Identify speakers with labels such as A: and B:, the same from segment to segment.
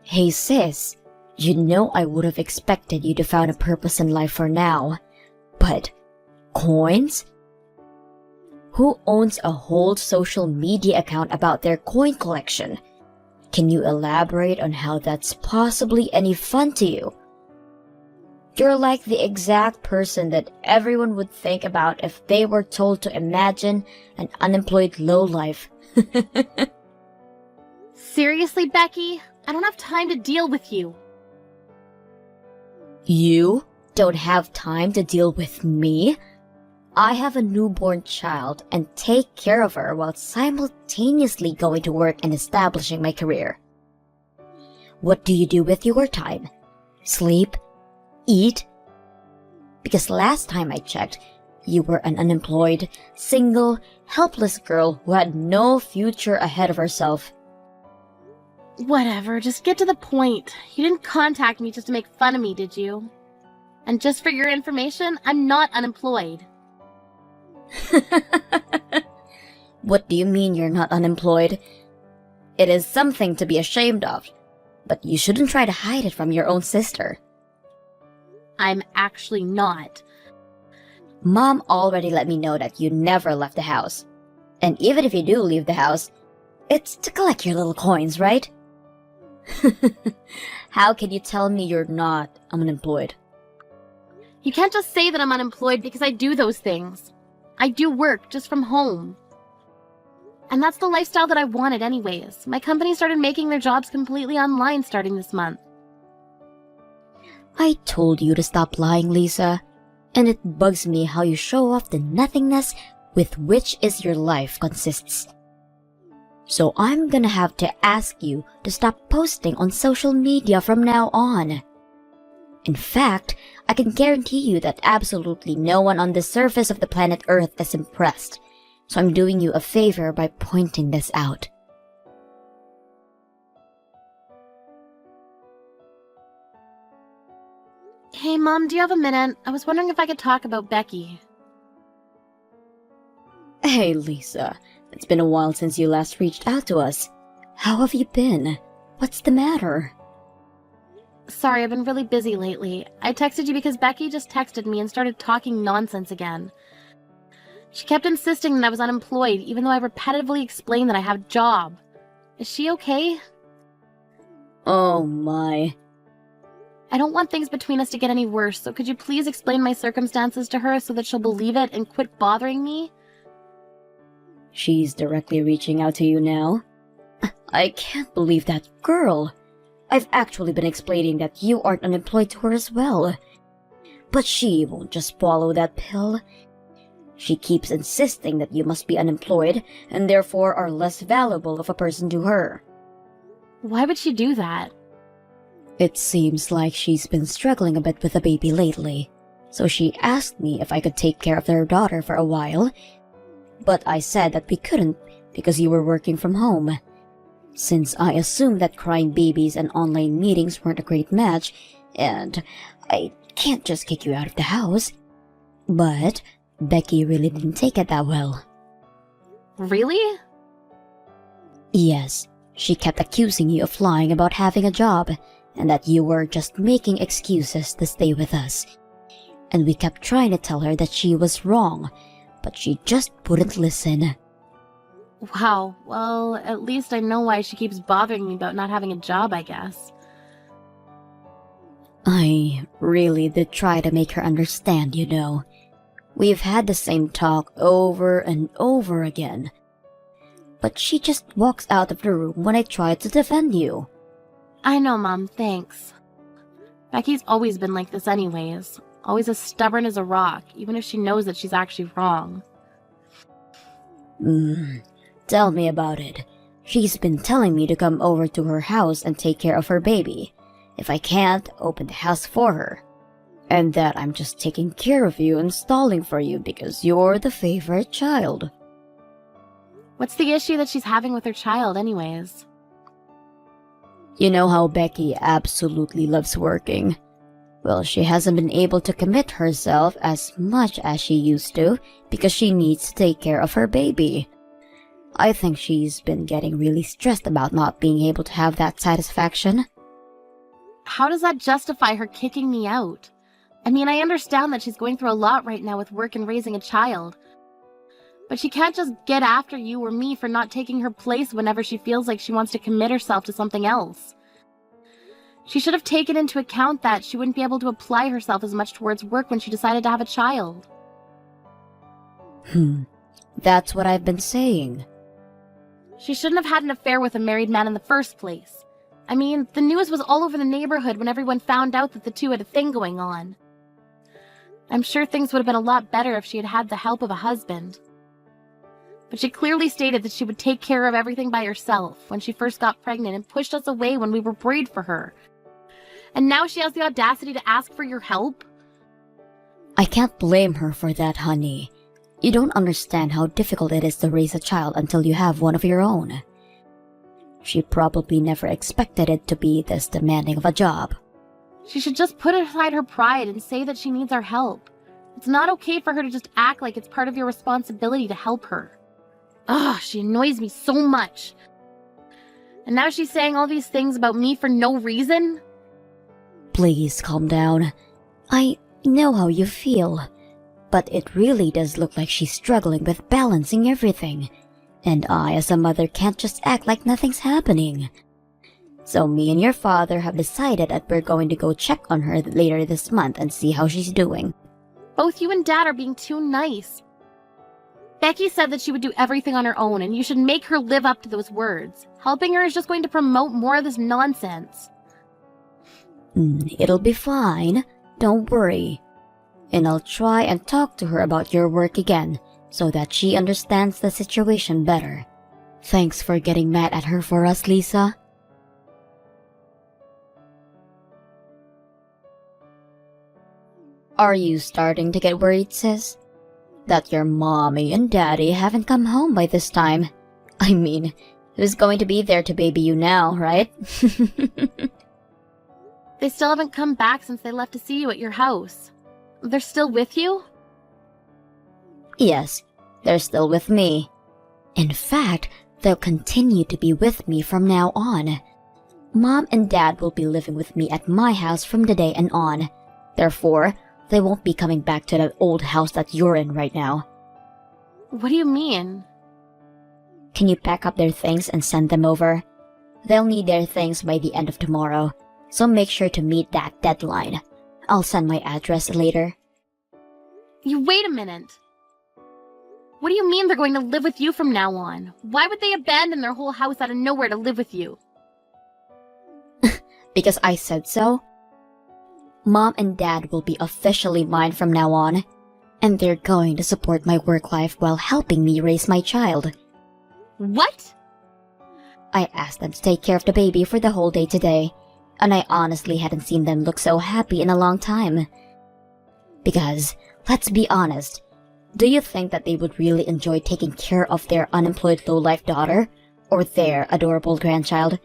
A: Hey sis, you know I would have expected you to find a purpose in life for now. But coins? Who owns a whole social media account about their coin collection? Can you elaborate on how that's possibly any fun to you? You're like the exact person that everyone would think about if they were told to imagine an unemployed lowlife.
B: Seriously, Becky? I don't have time to deal with you.
A: You don't have time to deal with me? I have a newborn child and take care of her while simultaneously going to work and establishing my career. What do you do with your time? Sleep? Eat? Because last time I checked, you were an unemployed, single, helpless girl who had no future ahead of herself.
B: Whatever, just get to the point. You didn't contact me just to make fun of me, did you? And just for your information, I'm not unemployed.
A: What do you mean you're not unemployed? It is something to be ashamed of, but you shouldn't try to hide it from your own sister.
B: I'm actually not.
A: Mom already let me know that you never left the house. And even if you do leave the house, it's to collect your little coins, right? How can you tell me you're not unemployed?
B: You can't just say that I'm unemployed because I do those things. I do work just from home. And that's the lifestyle that I wanted anyways. My company started making their jobs completely online starting this month.
A: I told you to stop lying, Lisa. And it bugs me how you show off the nothingness with which is your life consists. So I'm gonna have to ask you to stop posting on social media from now on. In fact, I can guarantee you that absolutely no one on the surface of the planet Earth is impressed. So I'm doing you a favor by pointing this out.
B: Hey, Mom, do you have a minute? I was wondering if I could talk about Becky.
A: Hey, Lisa. It's been a while since you last reached out to us. How have you been? What's the matter?
B: Sorry, I've been really busy lately. I texted you because Becky just texted me and started talking nonsense again. She kept insisting that I was unemployed, even though I repetitively explained that I have a job. Is she okay?
A: Oh my.
B: I don't want things between us to get any worse, so could you please explain my circumstances to her so that she'll believe it and quit bothering me?
A: She's directly reaching out to you now? I can't believe that girl. I've actually been explaining that you aren't unemployed to her as well. But she won't just swallow that pill. She keeps insisting that you must be unemployed and therefore are less valuable of a person to her.
B: Why would she do that?
A: It seems like she's been struggling a bit with the baby lately, so she asked me if I could take care of their daughter for a while, but I said that we couldn't because you were working from home. Since I assumed that crying babies and online meetings weren't a great match, and I can't just kick you out of the house. But Becky really didn't take it that well.
B: Really?
A: Yes, she kept accusing you of lying about having a job, and that you were just making excuses to stay with us. And we kept trying to tell her that she was wrong, but she just wouldn't listen.
B: Wow, well, at least I know why she keeps bothering me about not having a job, I guess.
A: I really did try to make her understand, you know. We've had the same talk over and over again. But she just walks out of the room when I try to defend you.
B: I know, Mom, thanks. Becky's always been like this anyways. Always as stubborn as a rock, even if she knows that she's actually wrong.
A: Tell me about it. She's been telling me to come over to her house and take care of her baby. If I can't, open the house for her. And that I'm just taking care of you and stalling for you because you're the favorite child.
B: What's the issue that she's having with her child anyways?
A: You know how Becky absolutely loves working. Well, she hasn't been able to commit herself as much as she used to because she needs to take care of her baby. I think she's been getting really stressed about not being able to have that satisfaction.
B: how does that justify her kicking me out? I mean, I understand that she's going through a lot right now with work and raising a child. But she can't just get after you or me for not taking her place whenever she feels like she wants to commit herself to something else. She should have taken into account that she wouldn't be able to apply herself as much towards work when she decided to have a child.
A: That's what I've been saying.
B: She shouldn't have had an affair with a married man in the first place. I mean, the news was all over the neighborhood when everyone found out that the two had a thing going on. I'm sure things would have been a lot better if she had had the help of a husband. But she clearly stated that she would take care of everything by herself when she first got pregnant and pushed us away when we were worried for her. And now she has the audacity to ask for your help?
A: I can't blame her for that, honey. You don't understand how difficult it is to raise a child until you have one of your own. She probably never expected it to be this demanding of a job.
B: She should just put aside her pride and say that she needs our help. It's not okay for her to just act like it's part of your responsibility to help her. Ugh, she annoys me so much. And now she's saying all these things about me for no reason?
A: Please calm down. I know how you feel, but it really does look like she's struggling with balancing everything. And I, as a mother, can't just act like nothing's happening. So me and your father have decided that we're going to go check on her later this month and see how she's doing.
B: Both you and Dad are being too nice. Becky said that she would do everything on her own, and you should make her live up to those words. Helping her is just going to promote more of this nonsense.
A: It'll be fine. Don't worry. And I'll try and talk to her about your work again, so that she understands the situation better. Thanks for getting mad at her for us, Lisa. Are you starting to get worried, sis? That your mommy and daddy haven't come home by this time? I mean, who's going to be there to baby you now, right?
B: They still haven't come back since they left to see you at your house. They're still with you?
A: Yes, they're still with me. In fact, they'll continue to be with me from now on. Mom and Dad will be living with me at my house from today and on. Therefore, they won't be coming back to that old house that you're in right now.
B: What do you mean?
A: Can you pack up their things and send them over? They'll need their things by the end of tomorrow, so make sure to meet that deadline. I'll send my address later.
B: You wait a minute. What do you mean they're going to live with you from now on? Why would they abandon their whole house out of nowhere to live with you?
A: Because I said so. Mom and Dad will be officially mine from now on, and they're going to support my work life while helping me raise my child.
B: What?
A: I asked them to take care of the baby for the whole day today, and I honestly hadn't seen them look so happy in a long time. Because, let's be honest, do you think that they would really enjoy taking care of their unemployed low-life daughter, or their adorable grandchild?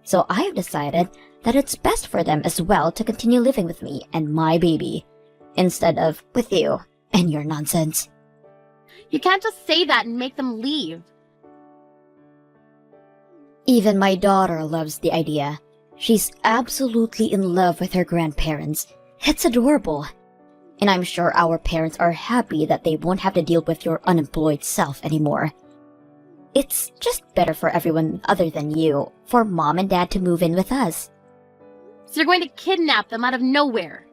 A: So I've decided that it's best for them as well to continue living with me and my baby, instead of with you and your nonsense.
B: You can't just say that and make them leave.
A: Even my daughter loves the idea. She's absolutely in love with her grandparents. It's adorable. And I'm sure our parents are happy that they won't have to deal with your unemployed self anymore. It's just better for everyone other than you, for Mom and Dad to move in with us.
B: So you're going to kidnap them out of nowhere.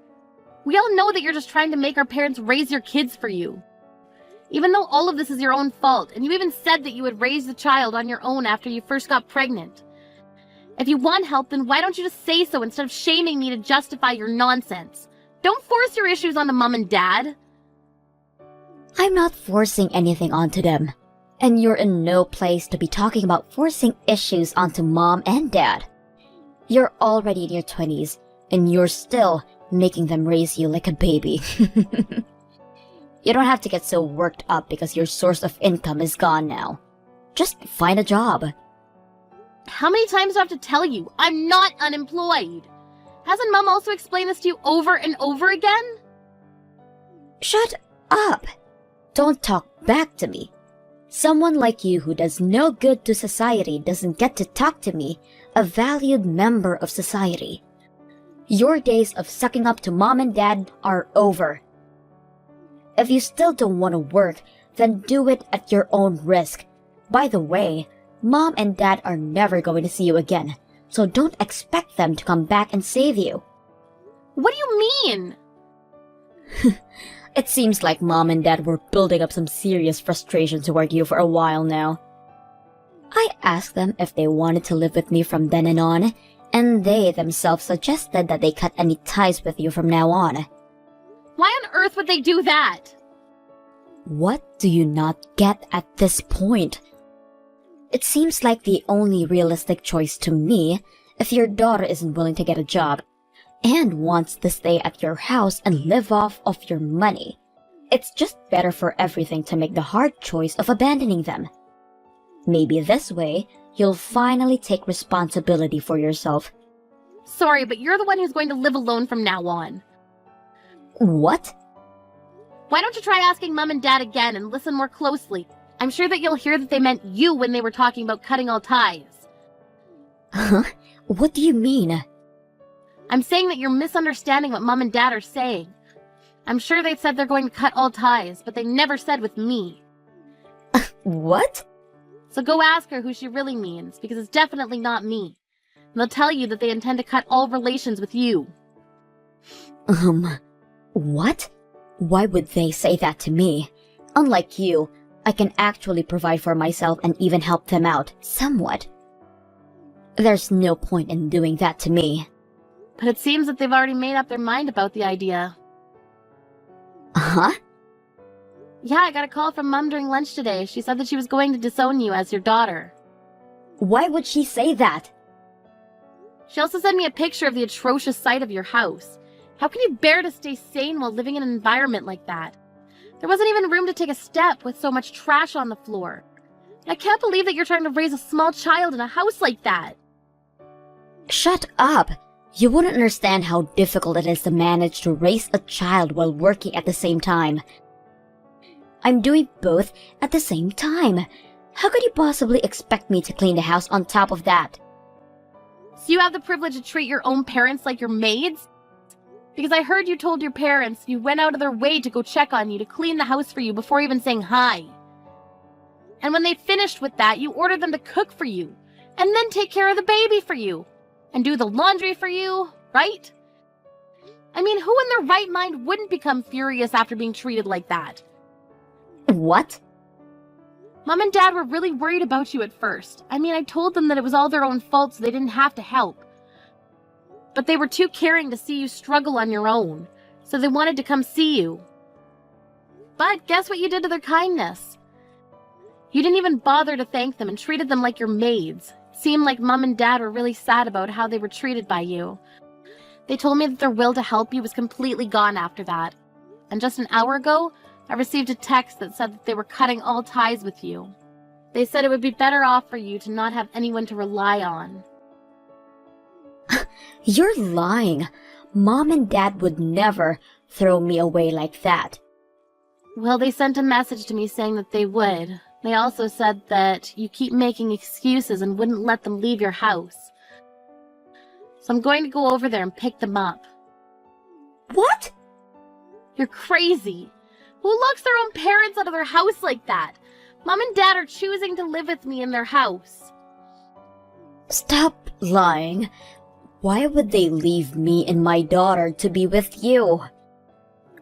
B: We all know that you're just trying to make our parents raise your kids for you. Even though all of this is your own fault, and you even said that you would raise the child on your own after you first got pregnant. If you want help, then why don't you just say so instead of shaming me to justify your nonsense? Don't force your issues onto Mom and Dad.
A: I'm not forcing anything onto them. And you're in no place to be talking about forcing issues onto Mom and Dad. You're already in your 20s, and you're still making them raise you like a baby. You don't have to get so worked up because your source of income is gone now. Just find a job.
B: How many times do I have to tell you? I'm not unemployed. Hasn't Mom also explained this to you over and over again?
A: Shut up! Don't talk back to me. Someone like you who does no good to society doesn't get to talk to me, a valued member of society. Your days of sucking up to mom and dad are over. If you still don't want to work, then do it at your own risk. By the way, mom and dad are never going to see you again, so don't expect them to come back and save you.
B: What do you mean?
A: It seems like mom and dad were building up some serious frustration toward you for a while now. I asked them if they wanted to live with me from then and on, and they themselves suggested that they cut any ties with you from now on.
B: Why on earth would they do that?
A: What do you not get at this point? It seems like the only realistic choice to me if your daughter isn't willing to get a job and wants to stay at your house and live off of your money. It's just better for everything to make the hard choice of abandoning them. Maybe this way, you'll finally take responsibility for yourself.
B: Sorry, but you're the one who's going to live alone from now on.
A: What?
B: Why don't you try asking Mom and Dad again and listen more closely? I'm sure that you'll hear that they meant you when they were talking about cutting all ties.
A: Huh? What do you mean?
B: I'm saying that you're misunderstanding what Mom and Dad are saying. I'm sure they said they're going to cut all ties, but they never said with me.
A: What?
B: So go ask her who she really means, because it's definitely not me. And they'll tell you that they intend to cut all relations with you.
A: What? Why would they say that to me? Unlike you, I can actually provide for myself and even help them out, somewhat. There's no point in doing that to me.
B: But it seems that they've already made up their mind about the idea.
A: Huh?
B: Yeah, I got a call from Mom during lunch today. She said that she was going to disown you as your daughter.
A: Why would she say that?
B: She also sent me a picture of the atrocious sight of your house. How can you bear to stay sane while living in an environment like that? There wasn't even room to take a step with so much trash on the floor. I can't believe that you're trying to raise a small child in a house like that.
A: Shut up! You wouldn't understand how difficult it is to manage to raise a child while working at the same time. I'm doing both at the same time. How could you possibly expect me to clean the house on top of that?
B: So you have the privilege to treat your own parents like your maids? Because I heard you told your parents you went out of their way to go check on you, to clean the house for you before even saying hi. And when they finished with that, you ordered them to cook for you, and then take care of the baby for you, and do the laundry for you, right? I mean, who in their right mind wouldn't become furious after being treated like that?
A: What?
B: Mom and Dad were really worried about you at first. I mean, I told them that it was all their own fault so they didn't have to help. But they were too caring to see you struggle on your own, so they wanted to come see you. But guess what you did to their kindness? You didn't even bother to thank them and treated them like your maids. It seemed like Mom and Dad were really sad about how they were treated by you. They told me that their will to help you was completely gone after that. And just an hour ago, I received a text that said that they were cutting all ties with you. They said it would be better off for you to not have anyone to rely on.
A: You're lying. Mom and Dad would never throw me away like that.
B: Well, they sent a message to me saying that they would. They also said that you keep making excuses and wouldn't let them leave your house. So I'm going to go over there and pick them up.
A: What?
B: You're crazy. Who locks their own parents out of their house like that? Mom and Dad are choosing to live with me in their house.
A: Stop lying. Why would they leave me and my daughter to be with you?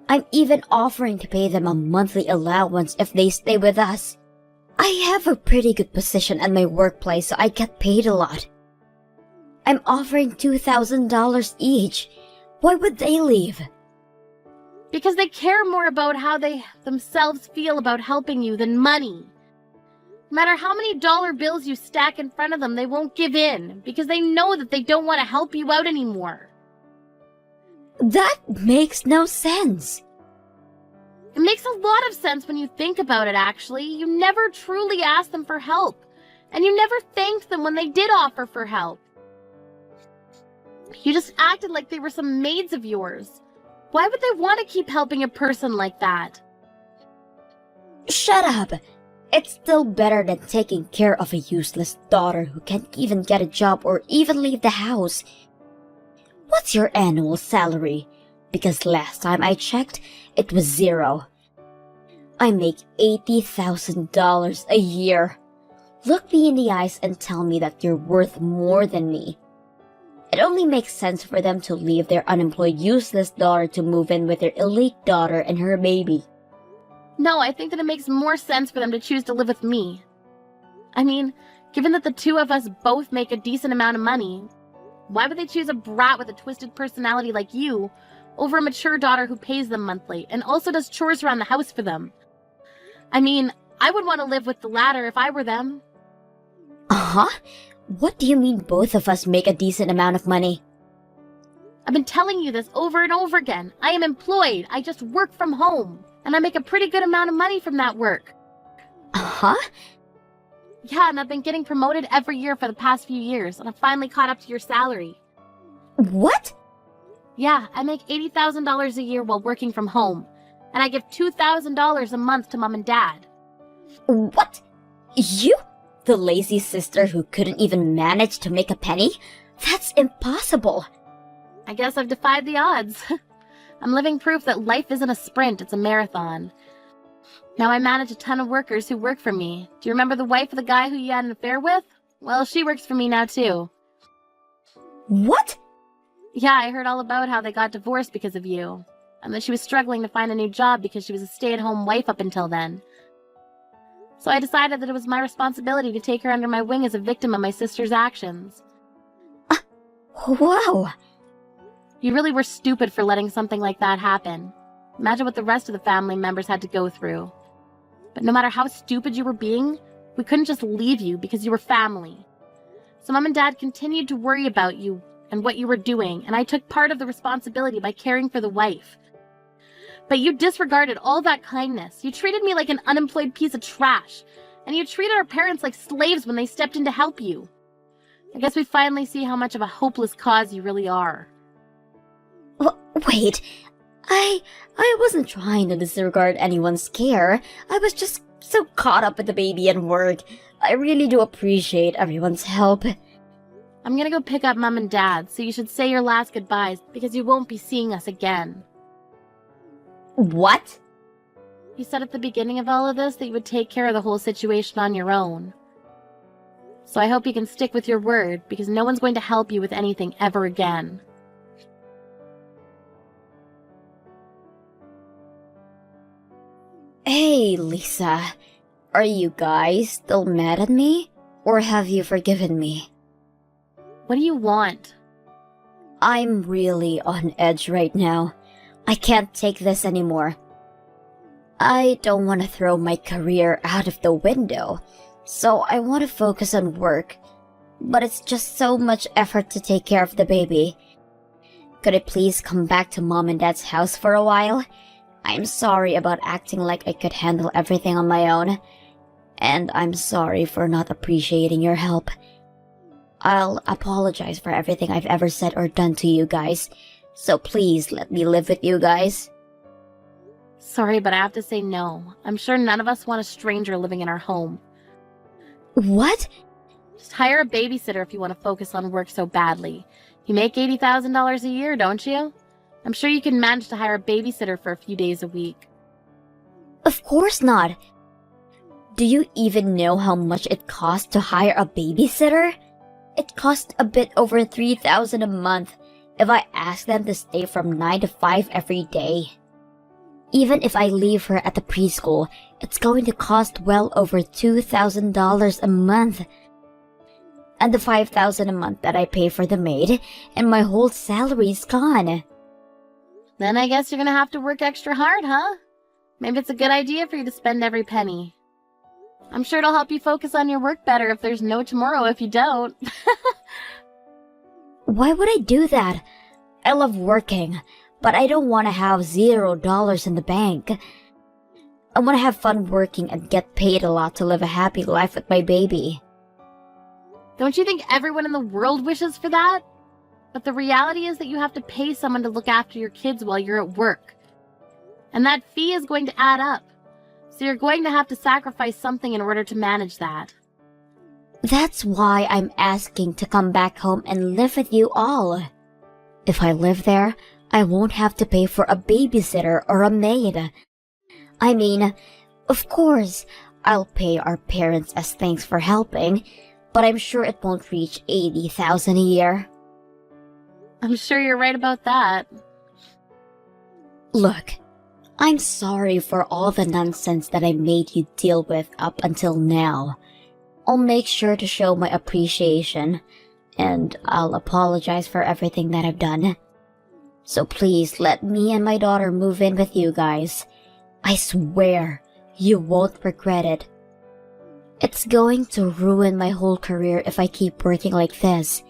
A: I'm even offering to pay them a monthly allowance if they stay with us. I have a pretty good position at my workplace, so I get paid a lot. I'm offering $2,000 each. Why would they leave?
B: Because they care more about how they themselves feel about helping you than money. No matter how many dollar bills you stack in front of them, they won't give in, because they know that they don't want to help you out anymore.
A: That makes no sense.
B: It makes a lot of sense when you think about it, actually. You never truly asked them for help, and you never thanked them when they did offer for help. You just acted like they were some maids of yours. Why would they want to keep helping a person like that?
A: Shut up! It's still better than taking care of a useless daughter who can't even get a job or even leave the house. What's your annual salary? Because last time I checked, it was 0. I make $80,000 a year. Look me in the eyes and tell me that you're worth more than me. It only makes sense for them to leave their unemployed, useless daughter to move in with their elite daughter and her baby.
B: No, I think that it makes more sense for them to choose to live with me. I mean, given that the two of us both make a decent amount of money, why would they choose a brat with a twisted personality like you over a mature daughter who pays them monthly and also does chores around the house for them? I mean, I would want to live with the latter if I were them.
A: Uh-huh? What do you mean both of us make a decent amount of money?
B: I've been telling you this over and over again. I am employed. I just work from home. And I make a pretty good amount of money from that work.
A: Uh-huh?
B: Yeah, and I've been getting promoted every year for the past few years, and I've finally caught up to your salary.
A: What?
B: Yeah, I make $80,000 a year while working from home, and I give $2,000 a month to Mom and Dad.
A: What? You? The lazy sister who couldn't even manage to make a penny? That's impossible.
B: I guess I've defied the odds. I'm living proof that life isn't a sprint, it's a marathon. Now I manage a ton of workers who work for me. Do you remember the wife of the guy who you had an affair with? Well, she works for me now too.
A: What?
B: Yeah, I heard all about how they got divorced because of you, and that she was struggling to find a new job because she was a stay-at-home wife up until then. So I decided that it was my responsibility to take her under my wing as a victim of my sister's actions.
A: Wow.
B: You really were stupid for letting something like that happen. Imagine what the rest of the family members had to go through. But no matter how stupid you were being, we couldn't just leave you because you were family. So Mom and Dad continued to worry about you and what you were doing, and I took part of the responsibility by caring for the wife. But you disregarded all that kindness. You treated me like an unemployed piece of trash, and you treated our parents like slaves when they stepped in to help you. I guess we finally see how much of a hopeless cause you really are.
A: Wait, I wasn't trying to disregard anyone's care. I was just so caught up with the baby and work. I really do appreciate everyone's help.
B: I'm gonna go pick up Mom and Dad, so you should say your last goodbyes, because you won't be seeing us again.
A: What?
B: You said at the beginning of all of this that you would take care of the whole situation on your own. So I hope you can stick with your word, because no one's going to help you with anything ever again.
A: Hey, Lisa. Are you guys still mad at me? Or have you forgiven me?
B: What do you want?
A: I'm really on edge right now. I can't take this anymore. I don't want to throw my career out of the window, so I want to focus on work. But it's just so much effort to take care of the baby. Could I please come back to Mom and Dad's house for a while? I'm sorry about acting like I could handle everything on my own. And I'm sorry for not appreciating your help. I'll apologize for everything I've ever said or done to you guys. So please let me live with you guys.
B: Sorry, but I have to say no. I'm sure none of us want a stranger living in our home.
A: What?
B: Just hire a babysitter if you want to focus on work so badly. You make $80,000 a year, don't you? I'm sure you can manage to hire a babysitter for a few days a week.
A: Of course not. Do you even know how much it costs to hire a babysitter? It costs a bit over $3,000 a month if I ask them to stay from 9 to 5 every day. Even if I leave her at the preschool, it's going to cost well over $2,000 a month. And the $5,000 a month that I pay for the maid, and my whole salary's gone.
B: Then I guess you're gonna have to work extra hard, huh? Maybe it's a good idea for you to spend every penny. I'm sure it'll help you focus on your work better if there's no tomorrow if you don't.
A: Why would I do that? I love working, but I don't want to have $0 in the bank. I want to have fun working and get paid a lot to live a happy life with my baby.
B: Don't you think everyone in the world wishes for that? But the reality is that you have to pay someone to look after your kids while you're at work. And that fee is going to add up. So you're going to have to sacrifice something in order to manage that.
A: That's why I'm asking to come back home and live with you all. If I live there, I won't have to pay for a babysitter or a maid. I mean, of course, I'll pay our parents as thanks for helping, but I'm sure it won't reach 80,000 a year.
B: I'm sure you're right about that.
A: Look, I'm sorry for all the nonsense that I made you deal with up until now. I'll make sure to show my appreciation, and I'll apologize for everything that I've done. So please let me and my daughter move in with you guys. I swear, you won't regret it. It's going to ruin my whole career if I keep working like this.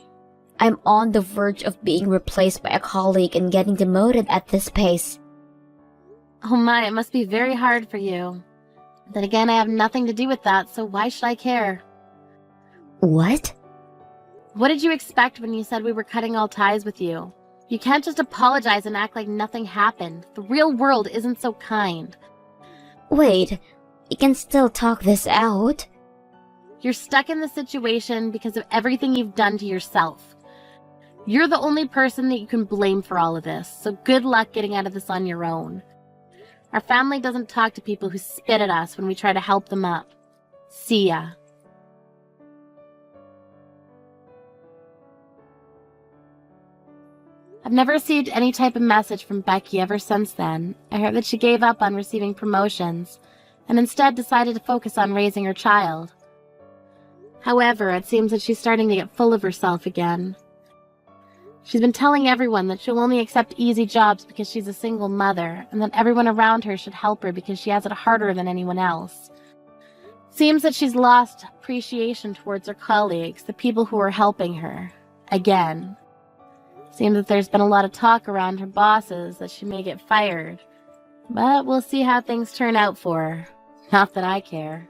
A: I'm on the verge of being replaced by a colleague and getting demoted at this pace.
B: Oh my, it must be very hard for you. Then again, I have nothing to do with that, so why should I care?
A: What?
B: What did you expect when you said we were cutting all ties with you? You can't just apologize and act like nothing happened. The real world isn't so kind.
A: Wait, you can still talk this out?
B: You're stuck in the situation because of everything you've done to yourself. You're the only person that you can blame for all of this, so good luck getting out of this on your own. Our family doesn't talk to people who spit at us when we try to help them up. See ya. I've never received any type of message from Becky ever since then. I heard that she gave up on receiving promotions and instead decided to focus on raising her child. However, it seems that she's starting to get full of herself again. She's been telling everyone that she'll only accept easy jobs because she's a single mother, and that everyone around her should help her because she has it harder than anyone else. Seems that she's lost appreciation towards her colleagues, the people who are helping her. Again. Seems that there's been a lot of talk around her bosses that she may get fired. But we'll see how things turn out for her. Not that I care.